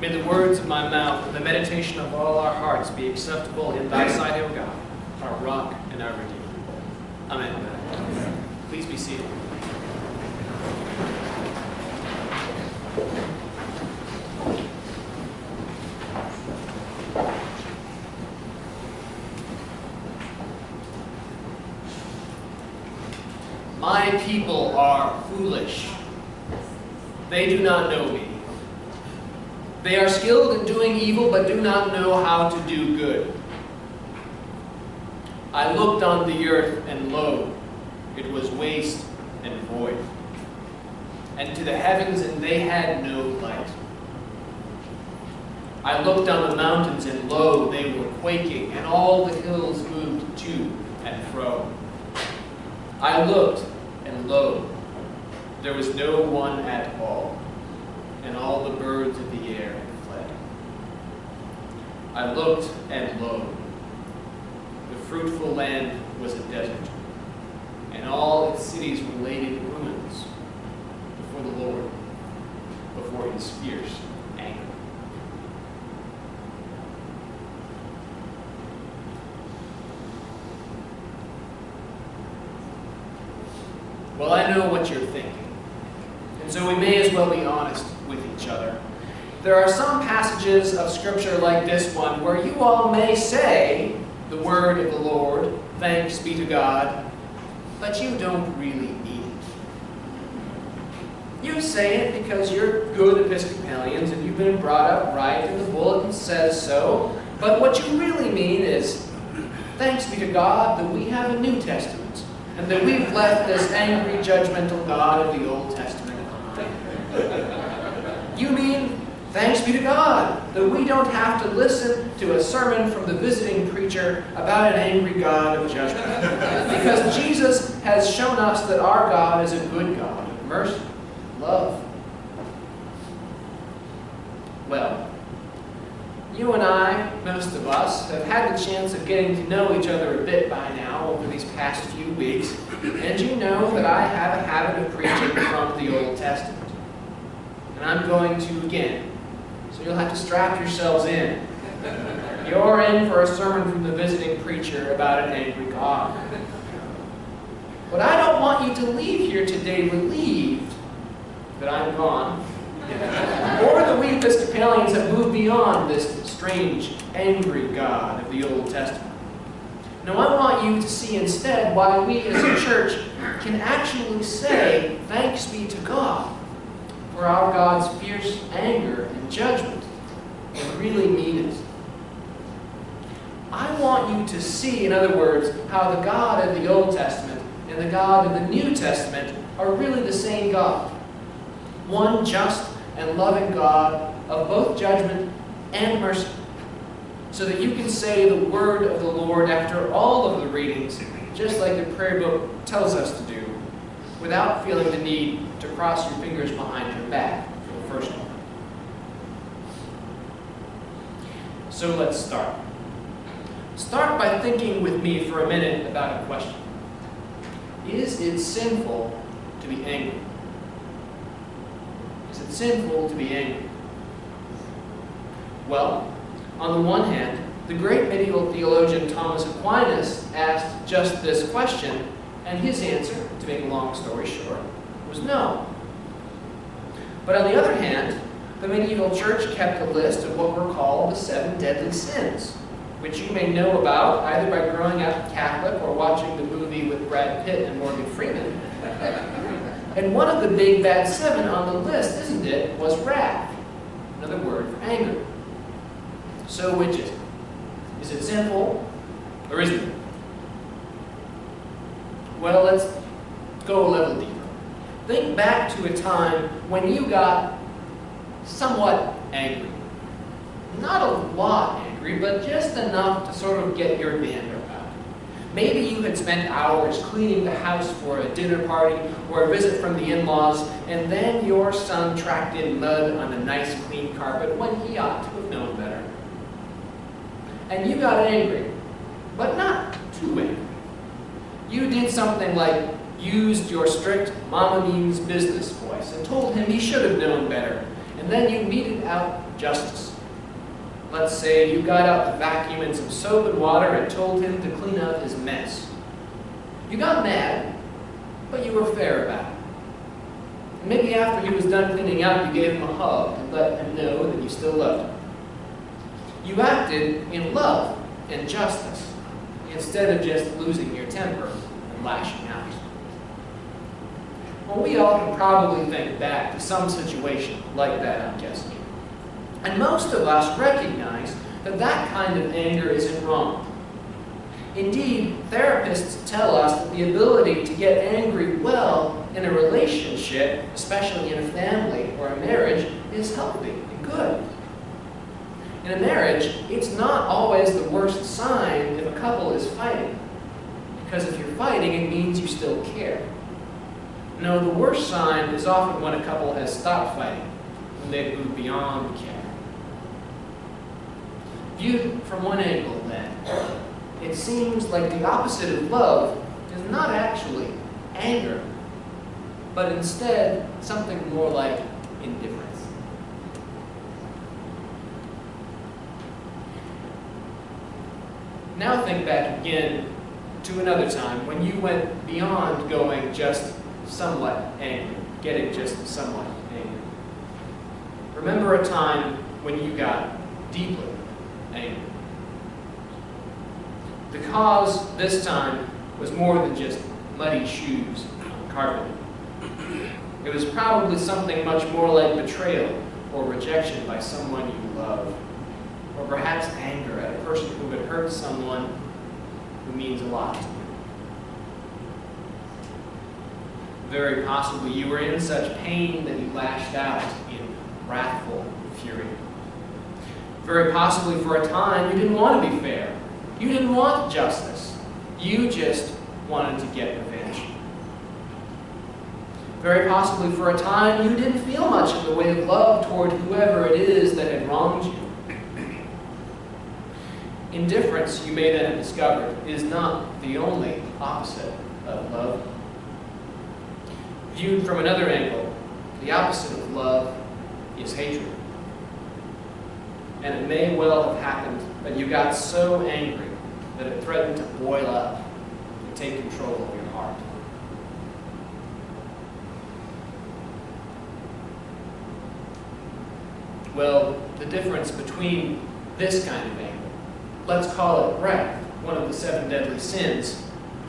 May the words of my mouth and the meditation of all our hearts be acceptable in thy sight, O God, our rock and our redeemer. Amen. Please be seated. My people are foolish. They do not know me. They are skilled in doing evil, but do not know how to do good. I looked on the earth, and lo, it was waste and void. And to the heavens, and they had no light. I looked on the mountains, and lo, they were quaking, and all the hills moved to and fro. I looked, and lo, there was no one at all, and all the birds of the air had fled. I looked, and lo, the fruitful land was a desert, and all its cities were laid in ruins before the Lord, before his fierce anger. Well, I know what you're thinking, and so we may as well be honest with each other. There are some passages of Scripture like this one where you all may say the word of the Lord, thanks be to God, but you don't really mean it. You say it because you're good Episcopalians and you've been brought up right and the bulletin says so, but what you really mean is, thanks be to God that we have a New Testament, and that we've left this angry, judgmental God of the Old Testament. You mean, thanks be to God that we don't have to listen to a sermon from the visiting preacher about an angry God of judgment. Because Jesus has shown us that our God is a good God of mercy, love. Well, you and I, most of us, have had the chance of getting to know each other a bit by now over these past few weeks, and you know that I have a habit of preaching from the Old Testament. And I'm going to again, so you'll have to strap yourselves in. You're in for a sermon from the visiting preacher about an angry God. But I don't want you to leave here today relieved that I'm gone, or that we Episcopalians have moved beyond this strange, angry God of the Old Testament. No, I want you to see instead why we as a church can actually say, thanks be to God for our God's fierce anger and judgment, and really mean it. I want you to see, in other words, how the God of the Old Testament and the God of the New Testament are really the same God. One just and loving God of both judgment and mercy, so that you can say the word of the Lord after all of the readings, just like the prayer book tells us to do, without feeling the need to cross your fingers behind your back for the first one. So let's start. Start by thinking with me for a minute about a question. Is it sinful to be angry? Is it sinful to be angry? Well, on the one hand, the great medieval theologian Thomas Aquinas asked just this question, and his answer, to make a long story short, was no. But on the other hand, the medieval church kept a list of what were called the 7 deadly sins, which you may know about either by growing up Catholic or watching the movie with Brad Pitt and Morgan Freeman. And one of the big bad 7 on the list, isn't it, was wrath, another word for anger. So which is it? Is it sinful or isn't it? Well, let's go a level deeper. Think back to a time when you got somewhat angry. Not a lot angry, but just enough to sort of get your dander out. Maybe you had spent hours cleaning the house for a dinner party or a visit from the in-laws, and then your son tracked in mud on a nice clean carpet when he ought to have known better. And you got angry, but not too angry. You did something like used your strict mama means business voice and told him he should have known better, and and then you meted out justice. Let's say you got out the vacuum and some soap and water and told him to clean up his mess. You got mad, but you were fair about it. And maybe after he was done cleaning up, you gave him a hug and let him know that you still loved him. You acted in love and justice, instead of just losing your temper and lashing out. Well, we all can probably think back to some situation like that, I'm guessing. And most of us recognize that that kind of anger isn't wrong. Indeed, therapists tell us that the ability to get angry well in a relationship, especially in a family or a marriage, is healthy and good. In a marriage, it's not always the worst sign if a couple is fighting. Because if you're fighting, it means you still care. No, the worst sign is often when a couple has stopped fighting, when they've moved beyond care. Viewed from one angle, then, it seems like the opposite of love is not actually anger, but instead something more like indifference. Now think back again to another time when you went beyond going just somewhat angry, getting just somewhat angry. Remember a time when you got deeply angry. The cause this time was more than just muddy shoes on carpet. It was probably something much more like betrayal or rejection by someone you love, or perhaps anger at a person who had hurt someone who means a lot to you. Very possibly you were in such pain that you lashed out in wrathful fury. Very possibly for a time you didn't want to be fair. You didn't want justice. You just wanted to get revenge. Very possibly for a time you didn't feel much in the way of love toward whoever it is that had wronged you. Indifference, you may then have discovered, is not the only opposite of love. Viewed from another angle, the opposite of love is hatred. And it may well have happened that you got so angry that it threatened to boil up and take control of your heart. Well, the difference between this kind of anger, let's call it wrath, one of the 7 deadly sins,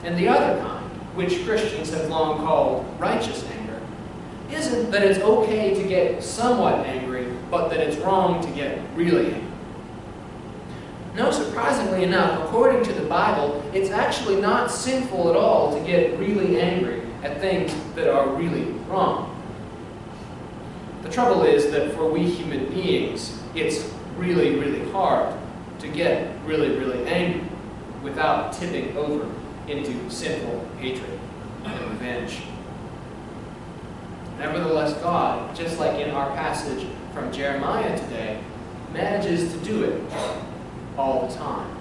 and the other kind, which Christians have long called righteous anger, isn't that it's okay to get somewhat angry, but that it's wrong to get really angry. No, surprisingly enough, according to the Bible, it's actually not sinful at all to get really angry at things that are really wrong. The trouble is that for we human beings, it's really, really hard to get really, really angry without tipping over into sinful hatred and revenge. Nevertheless, God, just like in our passage from Jeremiah today, manages to do it all the time.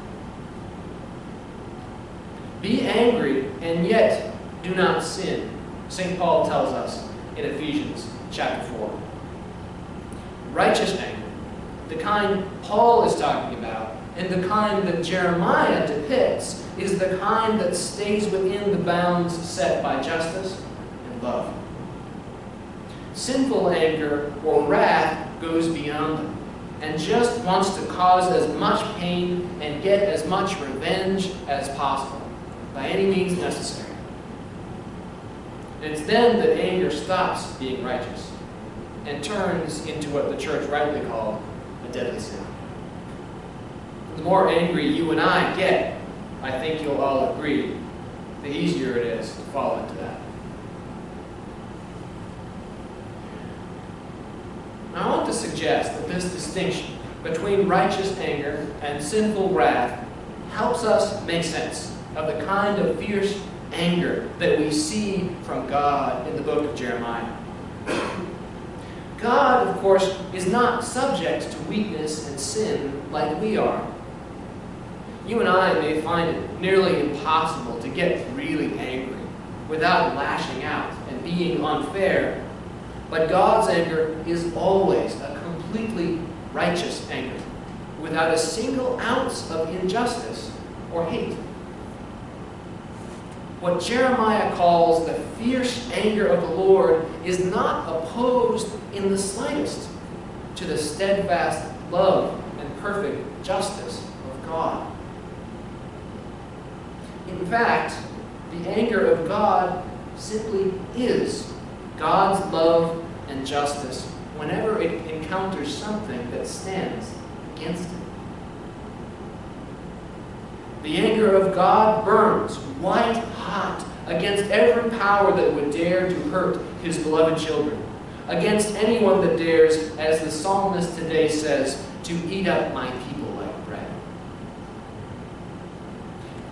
Be angry and yet do not sin, St. Paul tells us in Ephesians chapter 4. Righteous anger, the kind Paul is talking about, and the kind that Jeremiah depicts, is the kind that stays within the bounds set by justice and love. Sinful anger or wrath goes beyond them and just wants to cause as much pain and get as much revenge as possible, by any means necessary. And it's then that anger stops being righteous and turns into what the church rightly called a deadly sin. The more angry you and I get, I think you'll all agree, the easier it is to fall into that. Now, I want to suggest that this distinction between righteous anger and sinful wrath helps us make sense of the kind of fierce anger that we see from God in the book of Jeremiah. God, of course, is not subject to weakness and sin like we are. You and I may find it nearly impossible to get really angry without lashing out and being unfair. But God's anger is always a completely righteous anger, without a single ounce of injustice or hate. What Jeremiah calls the fierce anger of the Lord is not opposed in the slightest to the steadfast love and perfect justice of God. In fact, the anger of God simply is God's love and justice whenever it encounters something that stands against it. The anger of God burns white hot against every power that would dare to hurt his beloved children, against anyone that dares, as the psalmist today says, to eat up my people like bread.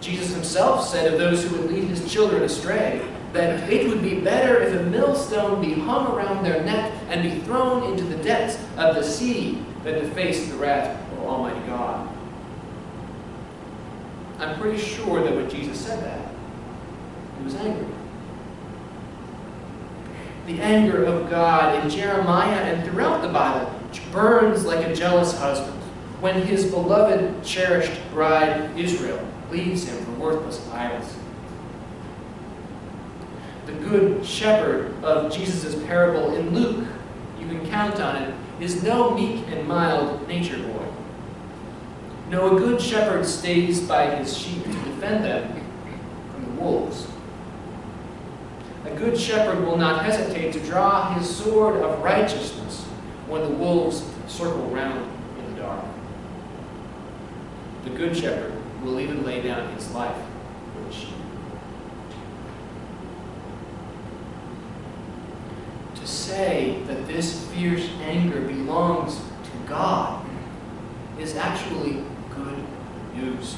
Jesus himself said of those who would lead his children astray, that it would be better if a millstone be hung around their neck and be thrown into the depths of the sea than to face the wrath of Almighty God. I'm pretty sure that when Jesus said that, he was angry. The anger of God in Jeremiah and throughout the Bible burns like a jealous husband when his beloved, cherished bride, Israel, leaves him for worthless idols. The good shepherd of Jesus' parable in Luke, you can count on it, is no meek and mild nature boy. No, a good shepherd stays by his sheep to defend them from the wolves. A good shepherd will not hesitate to draw his sword of righteousness when the wolves circle round in the dark. The good shepherd will even lay down his life for the sheep. To say that this fierce anger belongs to God is actually good news.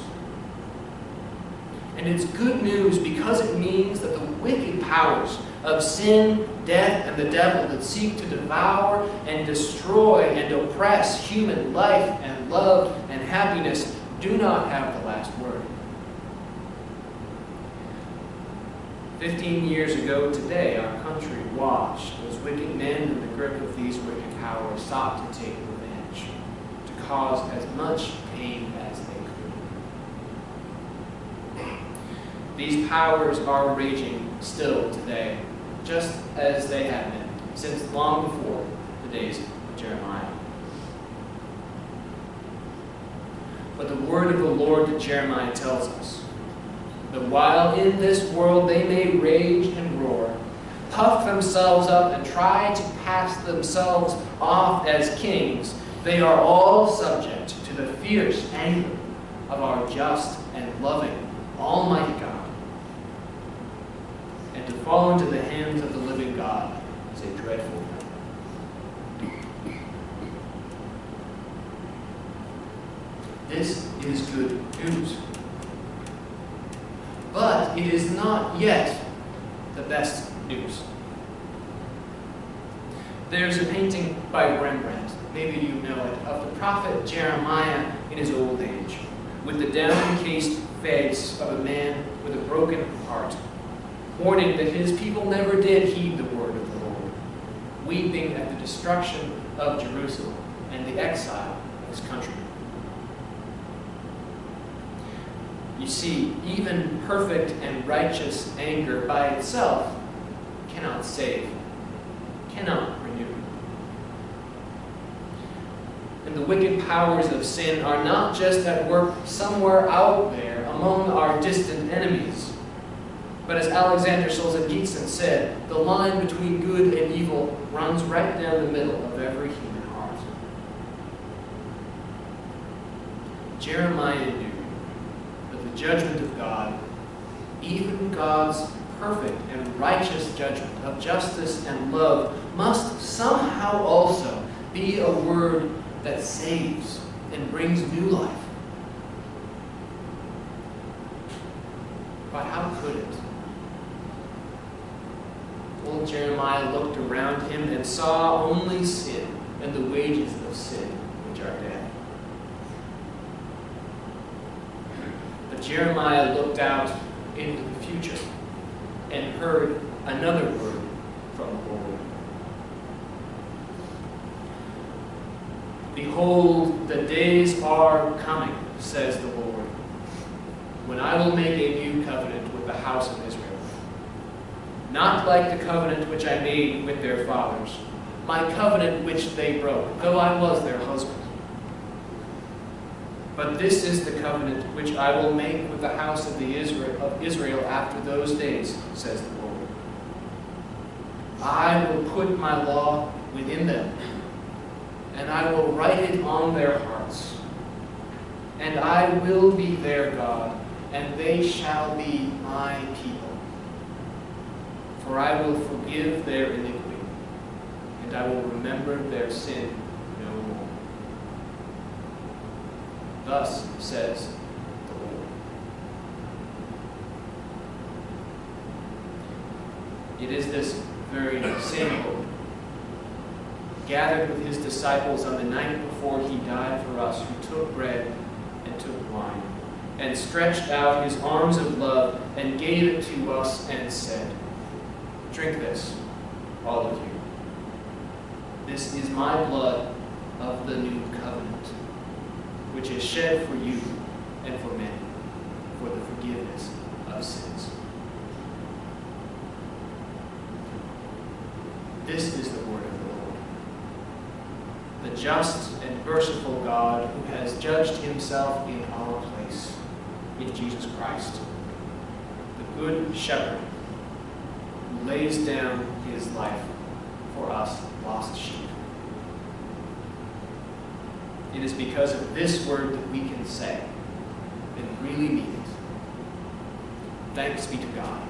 And it's good news because it means that the wicked powers of sin, death, and the devil that seek to devour and destroy and oppress human life and love and happiness do not have the last word. 15 years ago today, our country watched as wicked men in the grip of these wicked powers sought to take revenge, to cause as much pain as they could. These powers are raging still today, just as they have been since long before the days of Jeremiah. But the word of the Lord to Jeremiah tells us that while in this world they may rage and roar, puff themselves up and try to pass themselves off as kings, they are all subject to the fierce anger of our just and loving Almighty God. And to fall into the hands of the living God is a dreadful thing. This is good news. But it is not yet the best news. There's a painting by Rembrandt, maybe you know it, of the prophet Jeremiah in his old age, with the down-cased face of a man with a broken heart, warning that his people never did heed the word of the Lord, weeping at the destruction of Jerusalem and the exile of his country. You see, even perfect and righteous anger by itself cannot save, cannot renew. And the wicked powers of sin are not just at work somewhere out there among our distant enemies, but as Alexander Solzhenitsyn said, the line between good and evil runs right down the middle of every human heart. Jeremiah knew that the judgment of God, even God's perfect and righteous judgment of justice and love, must somehow also be a word that saves and brings new life. But how could it? Old Jeremiah looked around him and saw only sin and the wages of sin, which are death. But Jeremiah looked out into the future and heard another word from the Lord. Behold, the days are coming, says the Lord, when I will make a new covenant with the house of Israel. Not like the covenant which I made with their fathers, my covenant which they broke, though I was their husband. But this is the covenant which I will make with the house of Israel after those days, says the Lord. I will put my law within them, and I will write it on their hearts. And I will be their God, and they shall be my people. For I will forgive their iniquity, and I will remember their sin no more. Thus says the Lord. It is this very same Lord, gathered with his disciples on the night before he died for us, who took bread and took wine, and stretched out his arms of love, and gave it to us, and said, "Drink this, all of you. This is my blood of the new covenant, which is shed for you and for many, for the forgiveness of sins." This is the word of the Lord, the just and merciful God who has judged himself in our place, in Jesus Christ, the good shepherd who lays down his life for us lost sheep. It is because of this word that we can say, and really mean it, thanks be to God.